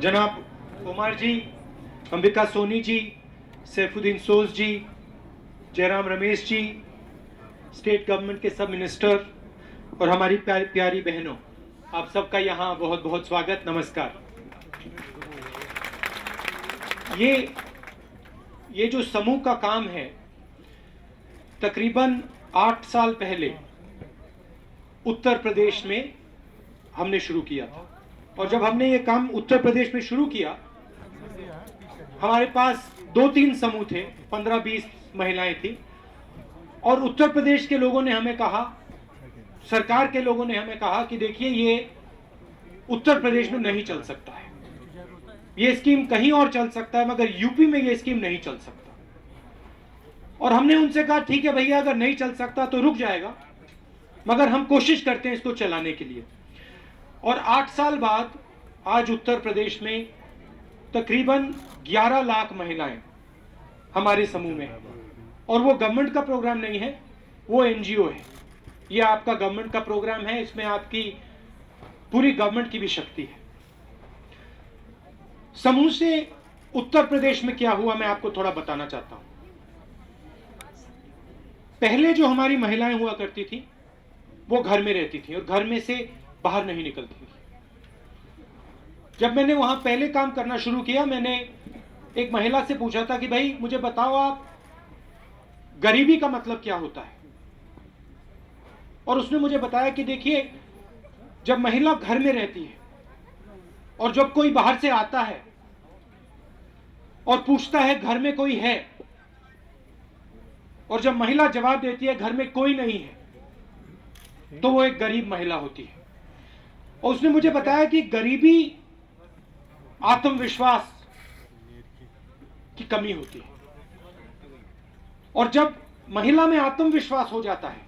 जनाब उमर जी, अंबिका सोनी जी, सैफुद्दीन सोज जी, Jairam Ramesh ji, state government के सब मिनिस्टर और हमारी प्यारी बहनों, आप सबका यहाँ बहुत बहुत स्वागत, नमस्कार। ये जो समूह का काम है, तकरीबन 8 साल पहले उत्तर प्रदेश में हमने शुरू किया था। और जब हमने ये काम उत्तर प्रदेश में शुरू किया, हमारे पास 2-3 समूह थे, 15-20 महिलाएं थी। और उत्तर प्रदेश के लोगों ने हमें कहा, सरकार के लोगों ने हमें कहा कि देखिए ये उत्तर प्रदेश में नहीं चल सकता है, ये स्कीम कहीं और चल सकता है, मगर यूपी में ये स्कीम नहीं चल सकता। और हमने उनसे कहा ठीक है भैया, अगर नहीं चल सकता तो रुक जाएगा, मगर हम कोशिश करते हैं इसको चलाने के लिए। और 8 साल बाद आज उत्तर प्रदेश में तकरीबन 11 लाख महिलाएं हमारे समूह में हैं। और वो गवर्नमेंट का प्रोग्राम नहीं है, वो एनजीओ है। ये आपका गवर्नमेंट का प्रोग्राम है, इसमें आपकी पूरी गवर्नमेंट की भी शक्ति है। समूह से उत्तर प्रदेश में क्या हुआ मैं आपको थोड़ा बताना चाहता हूं। पहले जो हमारी महिलाएं हुआ करती थी वो घर में रहती थी और घर में से बाहर नहीं निकलती थी। जब मैंने वहां पहले काम करना शुरू किया, मैंने एक महिला से पूछा था कि भाई मुझे बताओ, आप गरीबी का मतलब क्या होता है। और उसने मुझे बताया कि देखिए, जब महिला घर में रहती है और जब कोई बाहर से आता है और पूछता है घर में कोई है, और जब महिला जवाब देती है घर में कोई नहीं है, तो वो एक गरीब महिला होती है। और उसने मुझे बताया कि गरीबी आत्मविश्वास की कमी होती है, और जब महिला में आत्मविश्वास हो जाता है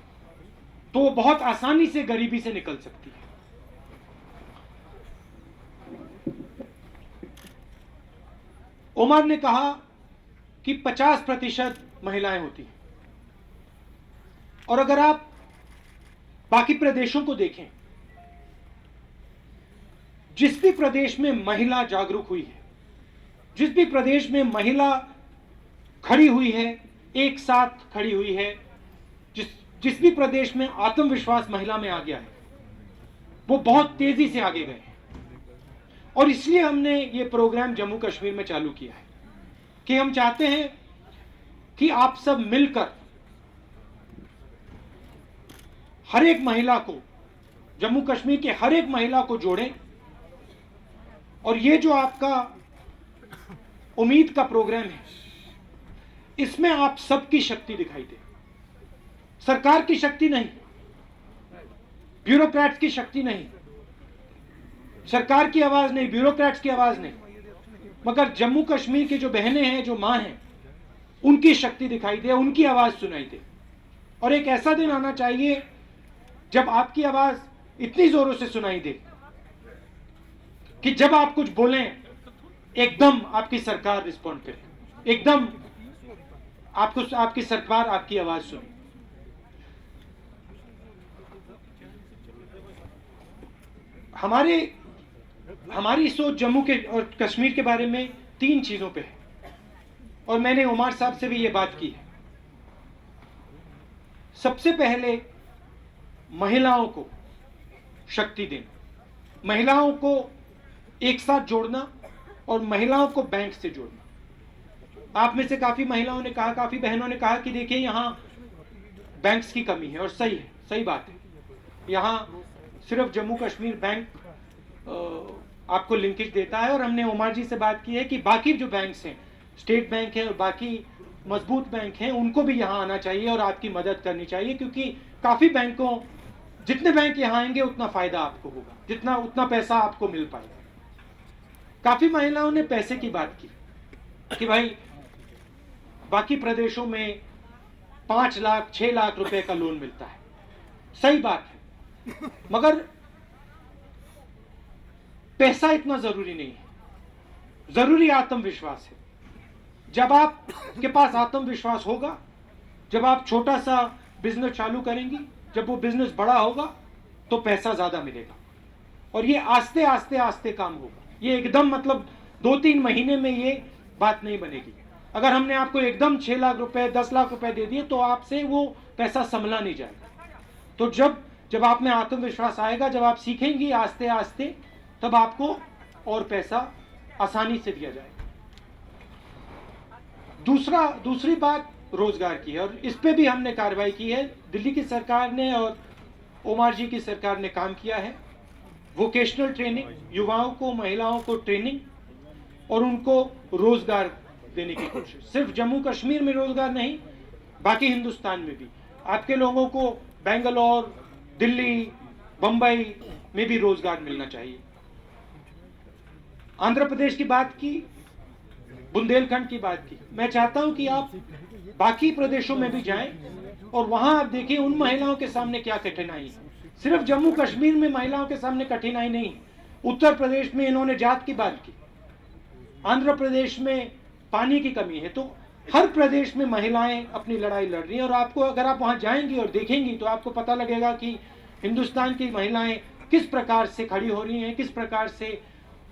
तो वो बहुत आसानी से गरीबी से निकल सकती है। उमर ने कहा कि 50% महिलाएं होती हैं। और अगर आप बाकी प्रदेशों को देखें, जिस भी प्रदेश में महिला जागरूक हुई है, जिस भी प्रदेश में महिला खड़ी हुई है, एक साथ खड़ी हुई है, जिस भी प्रदेश में आत्मविश्वास महिला में आ गया है, वो बहुत तेजी से आगे गए। और इसलिए हमने ये प्रोग्राम जम्मू कश्मीर में चालू किया है कि हम चाहते हैं कि आप सब मिलकर हर एक महिला को, जम्मू कश्मीर के हर एक महिला को जोड़ें। और ये जो आपका उम्मीद का प्रोग्राम है, इसमें आप सबकी शक्ति दिखाई दे। सरकार की शक्ति नहीं, ब्यूरोक्रेट्स की शक्ति नहीं, सरकार की आवाज नहीं, ब्यूरोक्रेट्स की आवाज नहीं, मगर जम्मू कश्मीर की जो बहनें हैं, जो मां हैं, उनकी शक्ति दिखाई दे, उनकी आवाज सुनाई दे। और एक ऐसा दिन आना चाहिए जब आपकी आवाज इतनी जोरों से सुनाई दे कि जब आप कुछ बोलें एकदम आपकी सरकार रिस्पॉन्ड करे, एकदम आपको आपकी सरकार आपकी आवाज सुने। हमारी सोच जम्मू के और कश्मीर के बारे में 3 चीजों पे है, और मैंने उमर साहब से भी ये बात की है। सबसे पहले महिलाओं को शक्ति देना, महिलाओं को एक साथ जोड़ना और महिलाओं को बैंक से जोड़ना। आप में से काफी महिलाओं ने कहा, काफी बहनों ने कहा कि देखिए यहां बैंक्स की कमी है, और सही है, सही बात है। यहां सिर्फ जम्मू कश्मीर बैंक आपको लिंकेज देता है। और हमने उमर जी से बात की है कि बाकी जो बैंक्स हैं, स्टेट बैंक है और बाकी मजबूत बैंक हैं, उनको भी यहाँ आना चाहिए और आपकी मदद करनी चाहिए, क्योंकि काफी बैंकों, जितने बैंक यहाँ आएंगे उतना फायदा आपको होगा, उतना पैसा आपको मिल पाएगा। काफी महिलाओं ने पैसे की बात की कि भाई बाकी प्रदेशों में 5 लाख 6 लाख रुपए का लोन मिलता है, सही बात है, मगर पैसा इतना जरूरी नहीं है, जरूरी आत्मविश्वास है। जब आपके पास आत्मविश्वास होगा, जब आप छोटा सा बिजनेस चालू करेंगी, जब वो बिजनेस बड़ा होगा तो पैसा ज्यादा मिलेगा। और ये आस्ते आस्ते आस्ते काम होगा। ये एकदम मतलब 2-3 महीने में ये बात नहीं बनेगी। अगर हमने आपको एकदम 6 लाख रुपए 10 लाख रुपए दे दिए तो आपसे वो पैसा संभला नहीं जाएगा। तो जब आप में आत्मविश्वास आएगा, जब आप सीखेंगी आस्ते आस्ते, तब आपको और पैसा आसानी से दिया जाएगा। दूसरी बात रोजगार की है, और इस पे भी हमने कार्रवाई की है। दिल्ली की सरकार ने और ओमार जी की सरकार ने काम किया है। वोकेशनल ट्रेनिंग, युवाओं को, महिलाओं को ट्रेनिंग और उनको रोजगार देने की कोशिश। सिर्फ जम्मू कश्मीर में रोजगार नहीं, बाकी हिंदुस्तान में भी आपके लोगों को बेंगलोर, दिल्ली, बंबई में भी रोजगार मिलना चाहिए। आंध्र प्रदेश की बात की, बुंदेलखंड की बात की। मैं चाहता हूं कि आप बाकी प्रदेशों में भी जाएं और वहां आप देखिए उन महिलाओं के सामने क्या कठिनाई है। सिर्फ जम्मू कश्मीर में महिलाओं के सामने कठिनाई नहीं, उत्तर प्रदेश में इन्होंने जात की बात की, आंध्र प्रदेश में पानी की कमी है। तो हर प्रदेश में महिलाएं अपनी लड़ाई लड़ रही हैं, और आपको अगर आप वहां जाएंगी और देखेंगी तो आपको पता लगेगा कि हिंदुस्तान की महिलाएं किस प्रकार से खड़ी हो रही हैं, किस प्रकार से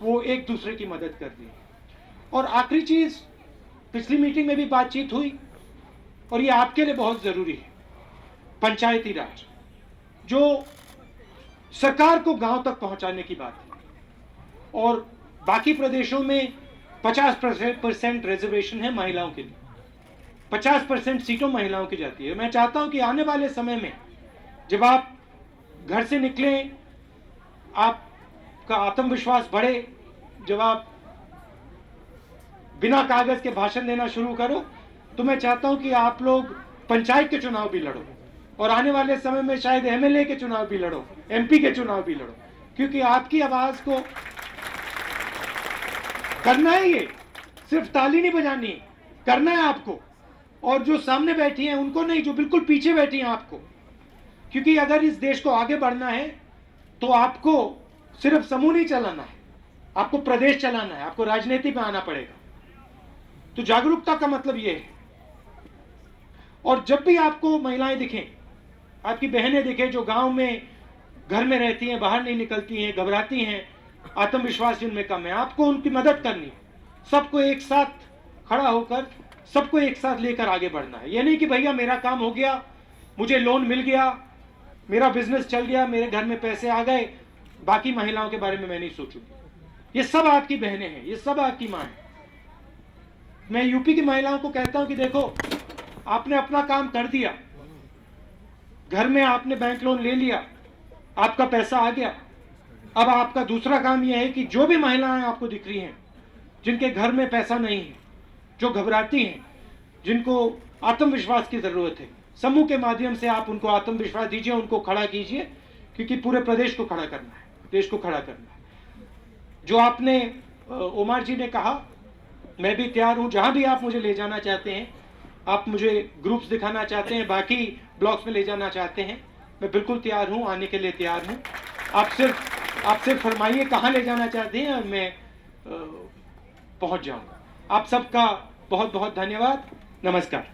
वो एक दूसरे की मदद कर रही हैं। और आखिरी चीज, पिछली मीटिंग में भी बातचीत हुई और ये आपके लिए बहुत जरूरी है, पंचायती राज, जो सरकार को गांव तक पहुंचाने की बात है। और बाकी प्रदेशों में 50% रिजर्वेशन है महिलाओं के लिए, 50% सीटों महिलाओं की जाती है। मैं चाहता हूं कि आने वाले समय में जब आप घर से निकलें, आपका आत्मविश्वास बढ़े, जब आप बिना कागज के भाषण देना शुरू करो, तो मैं चाहता हूं कि आप लोग पंचायत के चुनाव भी लड़ो, और आने वाले समय में शायद एमएलए के चुनाव भी लड़ो, एमपी के चुनाव भी लड़ो, क्योंकि आपकी आवाज को करना है। ये सिर्फ ताली नहीं बजानी है, करना है आपको। और जो सामने बैठी हैं उनको नहीं, जो बिल्कुल पीछे बैठी हैं आपको, क्योंकि अगर इस देश को आगे बढ़ना है तो आपको सिर्फ समूह नहीं चलाना है, आपको प्रदेश चलाना है, आपको राजनीति में आना पड़ेगा। तो जागरूकता का मतलब यह है। और जब भी आपको महिलाएं दिखें, आपकी बहनें दिखें जो गांव में घर में रहती हैं, बाहर नहीं निकलती हैं, घबराती हैं, आत्मविश्वास जिनमें कम है, आपको उनकी मदद करनी है। सबको एक साथ खड़ा होकर, सबको एक साथ लेकर आगे बढ़ना है। यह नहीं कि भैया मेरा काम हो गया, मुझे लोन मिल गया, मेरा बिजनेस चल गया, मेरे घर में पैसे आ गए, बाकी महिलाओं के बारे में मैं नहीं सोचूंगी। ये सब आपकी बहनें हैं, ये सब आपकी मां है। मैं यूपी की महिलाओं को कहता हूं कि देखो, आपने अपना काम कर दिया, घर में आपने बैंक लोन ले लिया, आपका पैसा आ गया। अब आपका दूसरा काम यह है कि जो भी महिलाएं आपको दिख रही हैं, जिनके घर में पैसा नहीं है, जो घबराती हैं, जिनको आत्मविश्वास की जरूरत है, समूह के माध्यम से आप उनको आत्मविश्वास दीजिए, उनको खड़ा कीजिए, क्योंकि पूरे प्रदेश को खड़ा करना है, देश को खड़ा करना है। जो आपने ओमार जी ने कहा, मैं भी तैयार हूं, जहां भी आप मुझे ले जाना चाहते हैं, आप मुझे ग्रुप्स दिखाना चाहते हैं, बाकी ब्लॉक्स में ले जाना चाहते हैं, मैं बिल्कुल तैयार हूं, आने के लिए तैयार हूं। आप सिर्फ फरमाइए कहां ले जाना चाहते हैं और मैं पहुंच जाऊंगा। आप सबका बहुत बहुत धन्यवाद। नमस्कार।